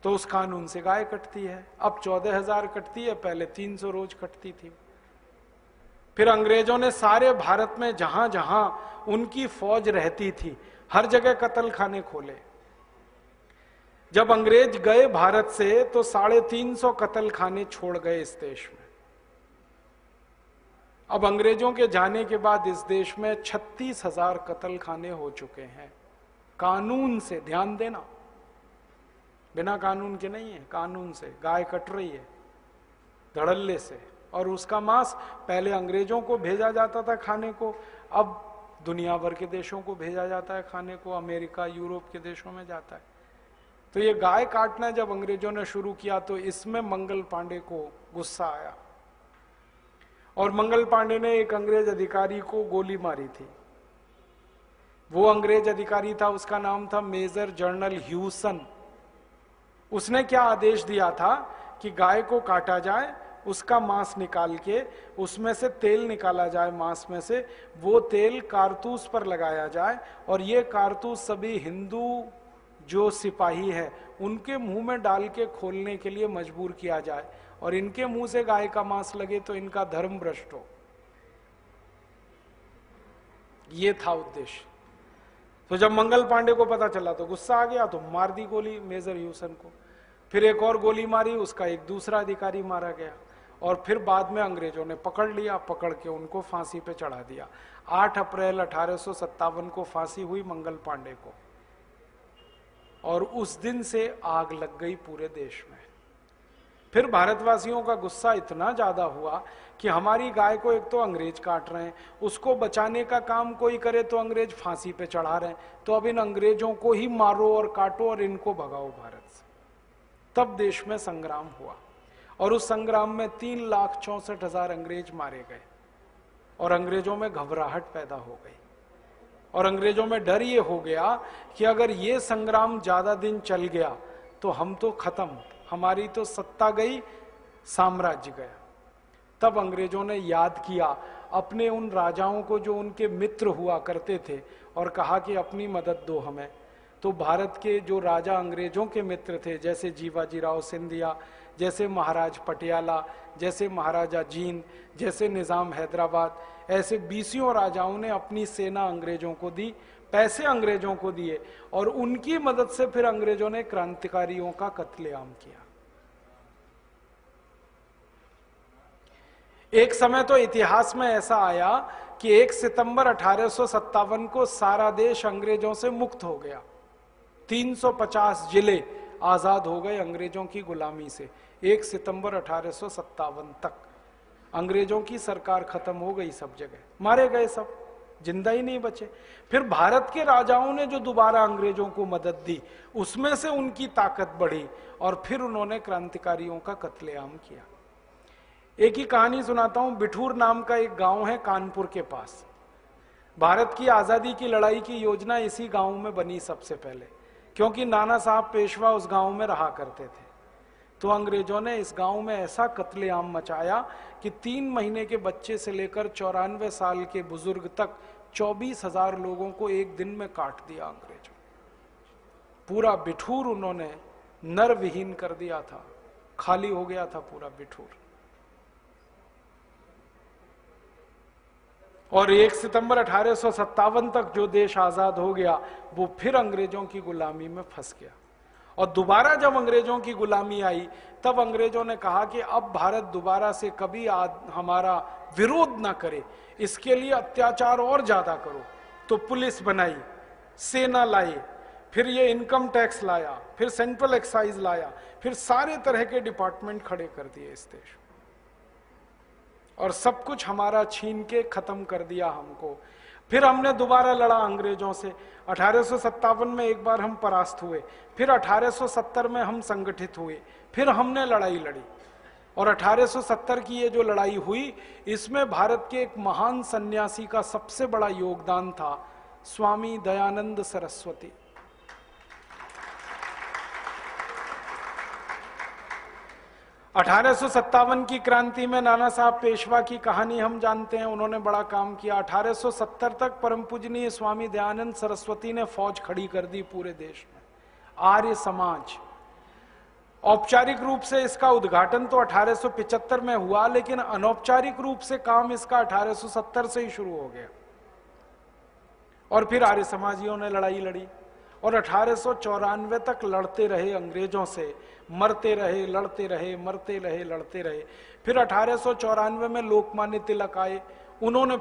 तो उस कानून से गाय कटती है। अब 14,000 कटती है, पहले 300 रोज कटती थी। फिर अंग्रेजों ने सारे भारत में जहां जहां उनकी फौज रहती थी हर जगह कत्ल खाने खोले। जब अंग्रेज गए भारत से तो 350 कत्ल खाने छोड़ गए इस देश में। अब अंग्रेजों के जाने के बाद इस देश में 36,000 कत्ल खाने हो चुके हैं कानून से। ध्यान देना, बिना कानून के नहीं है, कानून से गाय कट रही है धड़ल्ले से। और उसका मांस पहले अंग्रेजों को भेजा जाता था खाने को, अब दुनिया भर के देशों को भेजा जाता है खाने को, अमेरिका यूरोप के देशों में जाता है। तो ये गाय काटना जब अंग्रेजों ने शुरू किया तो इसमें मंगल पांडे को गुस्सा आया और मंगल पांडे ने एक अंग्रेज अधिकारी को गोली मारी थी। वो अंग्रेज अधिकारी था, उसका नाम था मेजर जनरल ह्यूसन। उसने क्या आदेश दिया था कि गाय को काटा जाए, उसका मांस निकाल के उसमें से तेल निकाला जाए, मांस में से वो तेल कारतूस पर लगाया जाए और ये कारतूस सभी हिंदू जो सिपाही है उनके मुंह में डाल के खोलने के लिए मजबूर किया जाए और इनके मुंह से गाय का मांस लगे तो इनका धर्म भ्रष्ट हो। ये था उद्देश्य। तो जब मंगल पांडे को पता चला तो गुस्सा आ गया, तो मार दी गोली मेजर ह्यूसन को। फिर एक और गोली मारी, उसका एक दूसरा अधिकारी मारा गया और फिर बाद में अंग्रेजों ने पकड़ लिया, पकड़ के उनको फांसी पे चढ़ा दिया। 8 अप्रैल 1857 को फांसी हुई मंगल पांडे को और उस दिन से आग लग गई पूरे देश में। फिर भारतवासियों का गुस्सा इतना ज्यादा हुआ कि हमारी गाय को एक तो अंग्रेज काट रहे हैं, उसको बचाने का काम कोई करे तो अंग्रेज फांसी पे चढ़ा रहे हैं, तो अब इन अंग्रेजों को ही मारो और काटो और इनको भगाओ भारत से। तब देश में संग्राम हुआ और उस संग्राम में 3,64,000 अंग्रेज मारे गए और अंग्रेजों में घबराहट पैदा हो गई और अंग्रेजों में डर ये हो गया कि अगर ये संग्राम ज्यादा दिन चल गया तो हम तो खत्म, हमारी तो सत्ता गई, साम्राज्य गया। तब अंग्रेजों ने याद किया अपने उन राजाओं को जो उनके मित्र हुआ करते थे और कहा कि अपनी मदद दो हमें। तो भारत के जो राजा अंग्रेजों के मित्र थे, जैसे जीवाजीराव सिंधिया, जैसे महाराज पटियाला, जैसे महाराजा जींद, जैसे निजाम हैदराबाद, ऐसे 20 राजाओं ने अपनी सेना अंग्रेजों को दी, पैसे अंग्रेजों को दिए और उनकी मदद से फिर अंग्रेजों ने क्रांतिकारियों का कत्लेआम किया। एक समय तो इतिहास में ऐसा आया कि 1 सितंबर 1857 को सारा देश अंग्रेजों से मुक्त हो गया। 350 जिले आजाद हो गए अंग्रेजों की गुलामी से। 1 सितंबर 1857 तक अंग्रेजों की सरकार खत्म हो गई, सब जगह मारे गए, सब जिंदा ही नहीं बचे। फिर भारत के राजाओं ने जो दोबारा अंग्रेजों को मदद दी उसमें से उनकी ताकत बढ़ी और फिर उन्होंने क्रांतिकारियों का कत्लेआम किया। एक ही कहानी सुनाता हूं। बिठूर नाम का एक गांव है कानपुर के पास। भारत की आजादी की लड़ाई की योजना इसी गांव में बनी सबसे पहले, क्योंकि नाना साहब पेशवा उस गांव में रहा करते थे। तो अंग्रेजों ने इस गांव में ऐसा कत्लेआम मचाया कि 3 महीने के बच्चे से लेकर 94 साल के बुजुर्ग तक 24,000 लोगों को एक दिन में काट दिया अंग्रेजों। पूरा बिठूर उन्होंने नर विहीन कर दिया था, खाली हो गया था पूरा बिठूर। और 1 सितंबर 1857 तक जो देश आजाद हो गया वो फिर अंग्रेजों की गुलामी में फंस गया। और दोबारा जब अंग्रेजों की गुलामी आई तब अंग्रेजों ने कहा कि अब भारत दोबारा से कभी हमारा विरोध ना करे, इसके लिए अत्याचार और ज्यादा करो। तो पुलिस बनाई, सेना लाई, फिर ये इनकम टैक्स लाया, फिर सेंट्रल एक्साइज लाया, फिर सारे तरह के डिपार्टमेंट खड़े कर दिए इस देश और सब कुछ हमारा छीन के खत्म कर दिया हमको। फिर हमने दोबारा लड़ा अंग्रेजों से। 1857 में एक बार हम परास्त हुए, फिर 1870 में हम संगठित हुए, फिर हमने लड़ाई लड़ी और 1870 की ये जो लड़ाई हुई इसमें भारत के एक महान सन्यासी का सबसे बड़ा योगदान था, स्वामी दयानंद सरस्वती। 1857 की क्रांति में नाना साहब पेशवा की कहानी हम जानते हैं, उन्होंने बड़ा काम किया। 1870 तक परम पूजनीय स्वामी दयानंद सरस्वती ने फौज खड़ी कर दी पूरे देश में, आर्य समाज। औपचारिक रूप से इसका उद्घाटन तो 1875 में हुआ, लेकिन अनौपचारिक रूप से काम इसका 1870 से ही शुरू हो गया। और फिर आर्य समाजियों ने लड़ाई लड़ी और 1894 तक लड़ते रहे अंग्रेजों से, मरते रहे, लड़ते रहे, मरते रहे, लड़ते रहे। फिर 1894 में लोकमान्य तिलक आए, उन्होंने